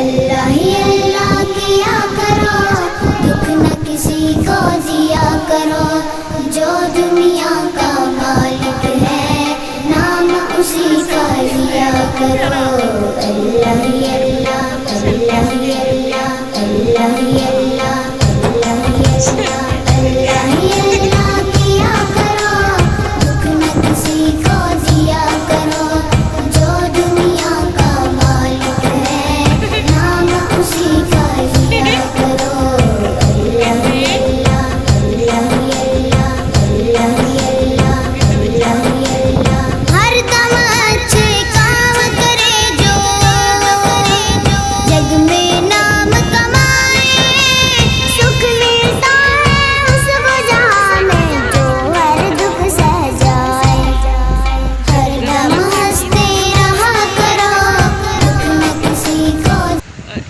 अल्लाह ही अल्लाह किया करो, दुख न किसी को दिया करो। जो दुनिया का मालिक है, नाम उसी का लिया करो। अल्लाह ही अल्लाह, अल्लाह ही अल्लाह, अल्लाह ही अल्लाह, अल्लाह ही अल्लाह, अल्लाह ही अल्लाह किया करो, दुख न किसी को दिया करो। जो दुनिया का मालिक है, नाम उसी का लिया करो। अल्लाह ही अल्लाह, अल्लाह ही अल्लाह, अल्लाह ही अल्लाह, अल्लाह ही अल्लाह। हर दम अच्छे काम करे जो, जग में नाम कमाए। सुख मिलता है उसको जहाँ में, जो हर दुख सह जाए। हर दम हंसते रहा करो, दुख न किसी को। और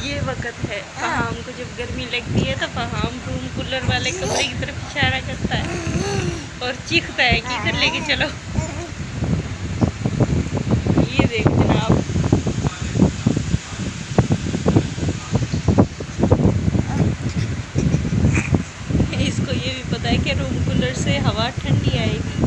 ये वक्त है फहाम को, जब गर्मी लगती है तो फहाम रूम कूलर वाले कमरे की तरफ इशारा करता है और चीखता है कि इधर लेके चलो। ये देख जनाब, इसको ये भी पता है कि रूम कूलर से हवा ठंडी आएगी।